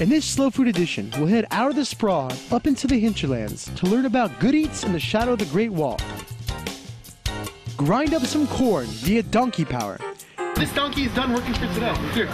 In this slow food edition, we'll head out of the sprawl up into the hinterlands to learn about good eats in the shadow of the Great Wall. Grind up some corn via donkey power. This donkey is done working for today. Here.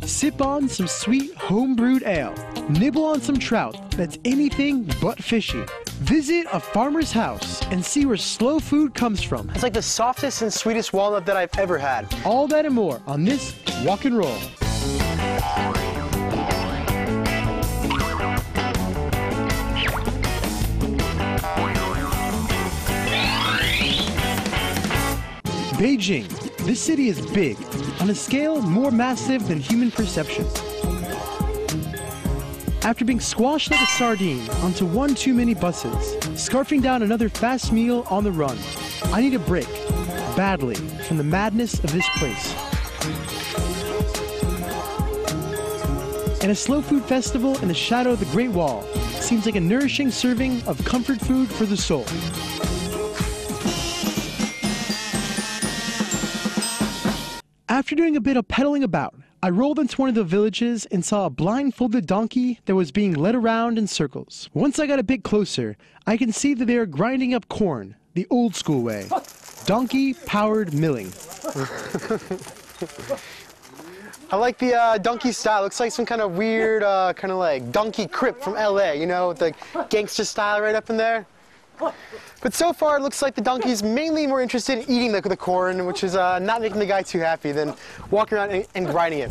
Sip on some sweet home-brewed ale. Nibble on some trout that's anything but fishy. Visit a farmer's house and see where slow food comes from. It's like the softest and sweetest walnut that I've ever had. All that and more on this Wok and Roll. Beijing. This city is big, on a scale more massive than human perception. After being squashed like a sardine onto one too many buses, scarfing down another fast meal on the run, I need a break, badly, from the madness of this place. And a slow food festival in the shadow of the Great Wall seems like a nourishing serving of comfort food for the soul. After doing a bit of pedaling about, I rolled into one of the villages and saw a blindfolded donkey that was being led around in circles. Once I got a bit closer, I can see that they are grinding up corn, the old school way. Donkey-powered milling. I like the donkey style. Looks like some kind of weird, kind of like donkey crip from LA, you know, with the gangster style right up in there. But so far, it looks like the donkey's mainly more interested in eating the corn, which is not making the guy too happy, than walking around and grinding it.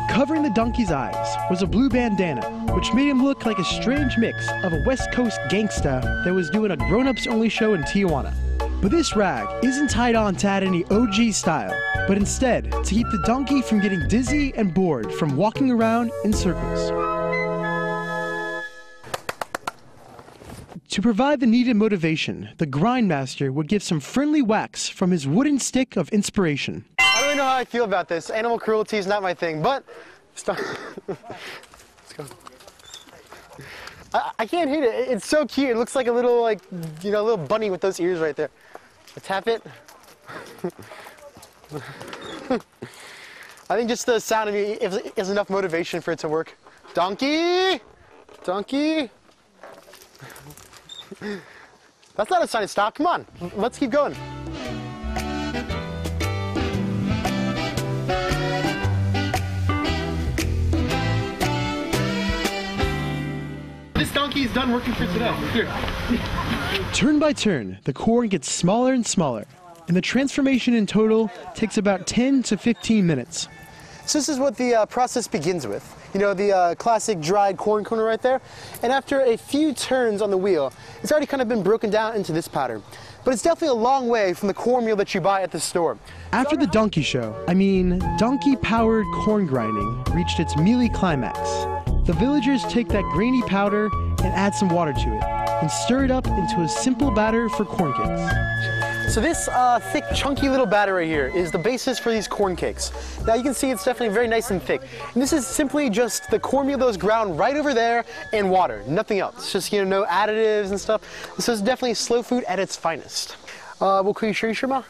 Covering the donkey's eyes was a blue bandana, which made him look like a strange mix of a West Coast gangsta that was doing a grown-ups only show in Tijuana. But this rag isn't tied on to add any OG style, but instead to keep the donkey from getting dizzy and bored from walking around in circles. To provide the needed motivation, the grindmaster would give some friendly whacks from his wooden stick of inspiration. I don't really know how I feel about this. Animal cruelty is not my thing, but let's go. I can't hit it. It's so cute. It looks like a little, like, you know, little bunny with those ears right there. I tap it. I think just the sound of it is enough motivation for it to work. Donkey! Donkey! That's not a sign to stop. Come on, let's keep going. This donkey is done working for today. Here. Turn by turn, the corn gets smaller and smaller, and the transformation in total takes about 10 to 15 minutes. So this is what the process begins with. You know, the classic dried corn kernel right there. And after a few turns on the wheel, it's already kind of been broken down into this powder. But it's definitely a long way from the cornmeal that you buy at the store. After the donkey show, donkey-powered corn grinding reached its mealy climax. The villagers take that grainy powder and add some water to it, and stir it up into a simple batter for corn cakes. So this thick, chunky little batter right here is the basis for these corn cakes. Now you can see it's definitely very nice and thick. And this is simply just the cornmeal that was ground right over there and water, nothing else. Just, you know, no additives and stuff. So it's definitely slow food at its finest. 我可以试一试吗？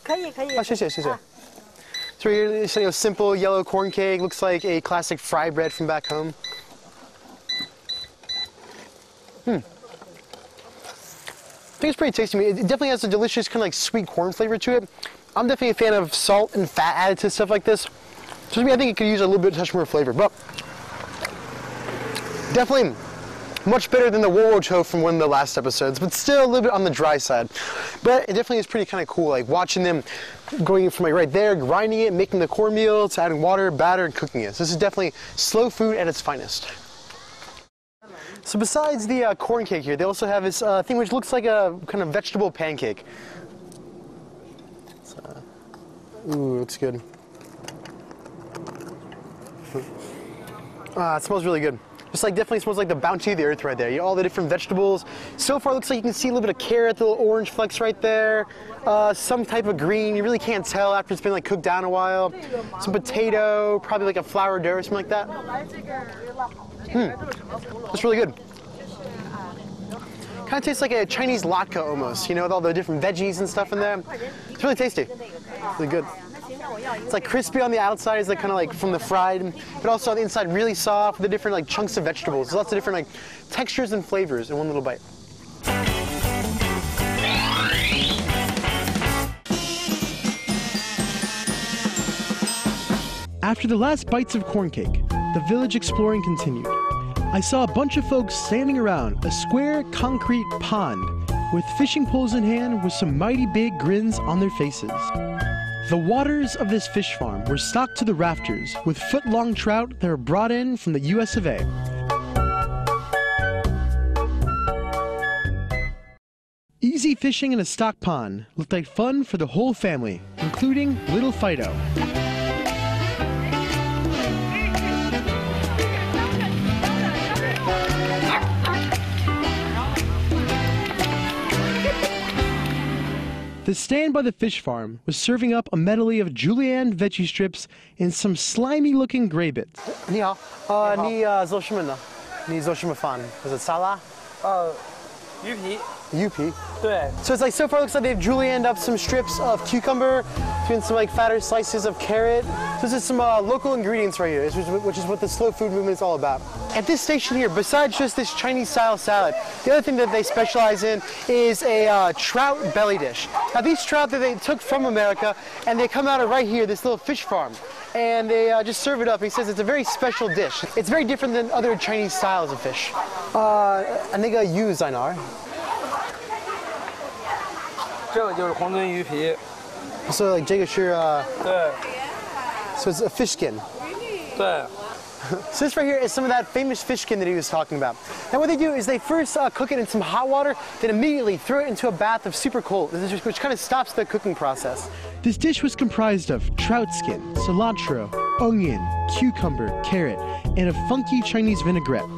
可以。谢谢。So you're saying a simple yellow corn cake, looks like a classic fry bread from back home. I think it's pretty tasty. It definitely has a delicious kind of like sweet corn flavor to it. I'm definitely a fan of salt and fat added to stuff like this. Just I think it could use a little bit touch more flavor, but definitely much better than the wowo from one of the last episodes, but still a little bit on the dry side. But it definitely is pretty kind of cool, like watching them going from like right there, grinding it, making the cornmeal, to adding water, batter, and cooking it. So this is definitely slow food at its finest. So besides the corn cake here, they also have this thing which looks like a kind of vegetable pancake. Ooh, looks good. It smells really good. Just like definitely smells like the bounty of the earth right there. You know, all the different vegetables. So far, it looks like you can see a little bit of carrot, the little orange flecks right there. Some type of green. You really can't tell after it's been like cooked down a while. Some potato, probably like a flour dough or something like that. That's really good. Kind of tastes like a Chinese latke almost, you know, with all the different veggies and stuff in there. It's really tasty. Really good. It's like crispy on the outside, it's like kind of like from the fried, but also on the inside really soft, with the different like chunks of vegetables. There's lots of different like textures and flavors in one little bite. After the last bites of corn cake, the village exploring continued. I saw a bunch of folks standing around a square concrete pond with fishing poles in hand with some mighty big grins on their faces. The waters of this fish farm were stocked to the rafters with foot-long trout that were brought in from the US of A. Easy fishing in a stock pond looked like fun for the whole family, including little Fido. The stand by the fish farm was serving up a medley of julienne veggie strips and some slimy-looking gray bits. 你好，你做什么呢？你做什么饭？is it 沙拉？鱼皮。鱼皮。对。So it's like so far it looks like they've julienned up some strips of cucumber, doing some like fatter slices of carrot. So this is some local ingredients right here, which is what the slow food movement is all about. At this station here, besides just this Chinese-style salad, the other thing that they specialize in is a trout belly dish. Now these trout that they took from America, and they come out of right here, this little fish farm. And they just serve it up. He says it's a very special dish. It's very different than other Chinese styles of fish. 那个鱼在哪儿？这个就是黄鳟鱼皮。So like 这个是对。So it's a fish skin. 对。So this right here is some of that famous fish skin that he was talking about. Now what they do is they first cook it in some hot water, then immediately throw it into a bath of super cold, which kind of stops the cooking process. This dish was comprised of trout skin, cilantro, onion, cucumber, carrot, and a funky Chinese vinaigrette.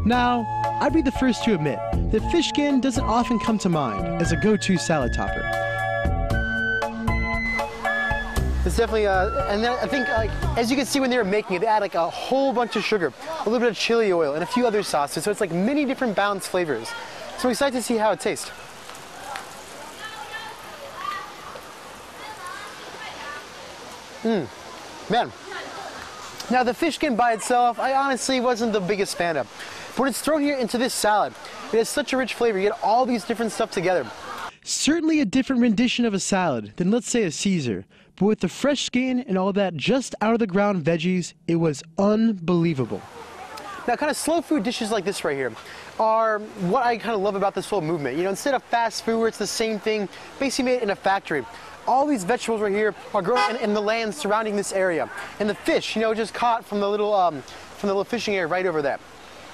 Now, I'd be the first to admit that fish skin doesn't often come to mind as a go-to salad topper. It's definitely, and then I think, like, as you can see when they were making it, they add like a whole bunch of sugar, a little bit of chili oil, and a few other sauces. So it's like many different balanced flavors. So I'm excited to see how it tastes. Man. Now the fish skin by itself, I honestly wasn't the biggest fan of. But when it's thrown here into this salad, it has such a rich flavor. You get all these different stuff together. Certainly a different rendition of a salad than, let's say, a Caesar. But with the fresh skin and all that just out of the ground veggies, it was unbelievable. Now, kind of slow food dishes like this right here are what I kind of love about this whole movement. You know, instead of fast food where it's the same thing, basically made in a factory, all these vegetables right here are grown in the land surrounding this area. And the fish, you know, just caught from the little fishing area right over there.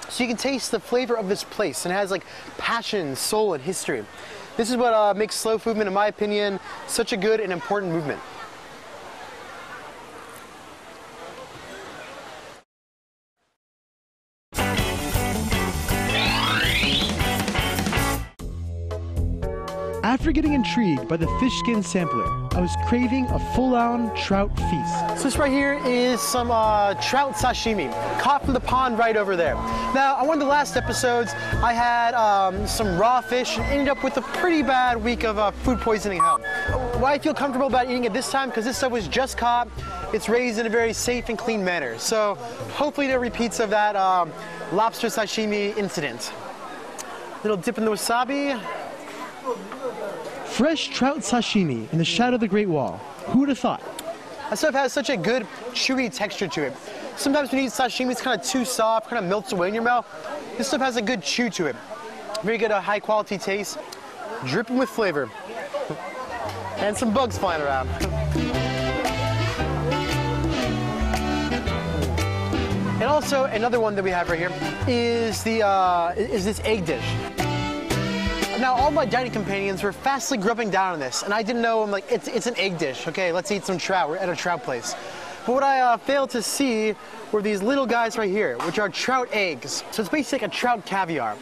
So you can taste the flavor of this place, and it has like passion, soul, and history. This is what makes slow food movement, in my opinion, such a good and important movement. After getting intrigued by the fish skin sampler, I was craving a full-on trout feast. So this right here is some trout sashimi, caught from the pond right over there. Now, on one of the last episodes, I had some raw fish and ended up with a pretty bad week of food poisoning hell. Why I feel comfortable about eating it this time, because this stuff was just caught. It's raised in a very safe and clean manner. So hopefully no repeats of that lobster sashimi incident. Little dip in the wasabi. Fresh trout sashimi in the shadow of the Great Wall. Who would have thought? That stuff has such a good, chewy texture to it. Sometimes when you eat sashimi, it's kind of too soft, kind of melts away in your mouth. This stuff has a good chew to it. Very good, high quality taste, dripping with flavor. And some bugs flying around. And also, another one that we have right here is this egg dish. Now, all my dining companions were fastly grubbing down on this, and I didn't know, I'm like, it's an egg dish. Okay, let's eat some trout. We're at a trout place. But what I failed to see were these little guys right here, which are trout eggs. So it's basically like a trout caviar.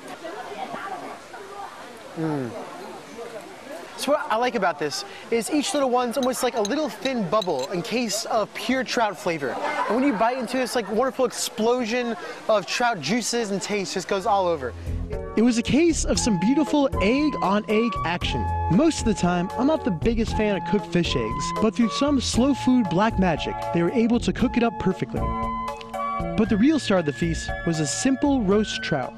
So what I like about this is each little one's almost like a little thin bubble encased of pure trout flavor. And when you bite into this like wonderful explosion of trout juices and taste just goes all over. It was a case of some beautiful egg-on-egg action. Most of the time, I'm not the biggest fan of cooked fish eggs, but through some slow food black magic, they were able to cook it up perfectly. But the real star of the feast was a simple roast trout.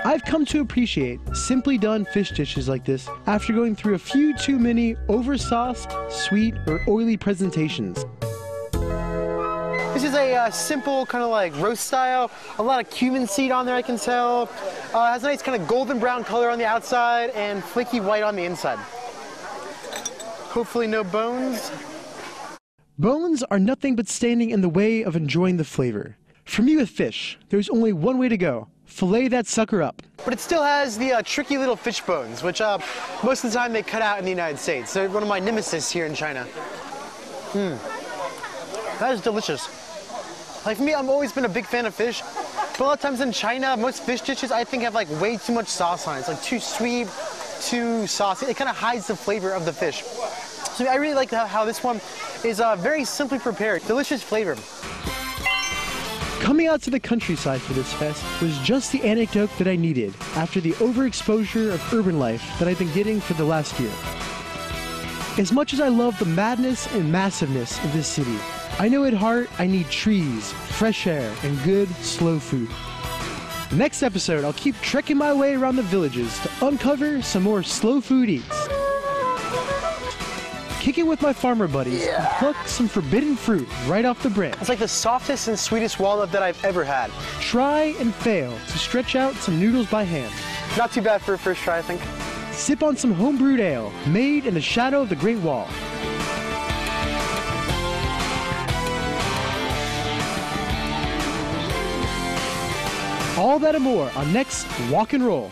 I've come to appreciate simply done fish dishes like this after going through a few too many over-sauced, sweet, or oily presentations. This is a simple kind of like roast style. A lot of cumin seed on there, I can tell. Has a nice kind of golden brown color on the outside and flaky white on the inside. Hopefully no bones. Bones are nothing but standing in the way of enjoying the flavor. For me with fish, there's only one way to go. Fillet that sucker up. But it still has the tricky little fish bones, which most of the time they cut out in the United States. They're one of my nemesis here in China. That is delicious. Like for me, I've always been a big fan of fish, but a lot of times in China, most fish dishes I think have like way too much sauce on it. It's like too sweet, too saucy. It kind of hides the flavor of the fish. So I really like how this one is very simply prepared. Delicious flavor. Coming out to the countryside for this fest was just the anecdote that I needed after the overexposure of urban life that I've been getting for the last year. As much as I love the madness and massiveness of this city, I know at heart I need trees, fresh air, and good, slow food. Next episode, I'll keep trekking my way around the villages to uncover some more slow food eats. Kick it with my farmer buddies and pluck some forbidden fruit right off the branch. It's like the softest and sweetest walnut that I've ever had. Try and fail to stretch out some noodles by hand. Not too bad for a first try, I think. Sip on some homebrewed ale made in the shadow of the Great Wall. All that and more on next Wok and Roll.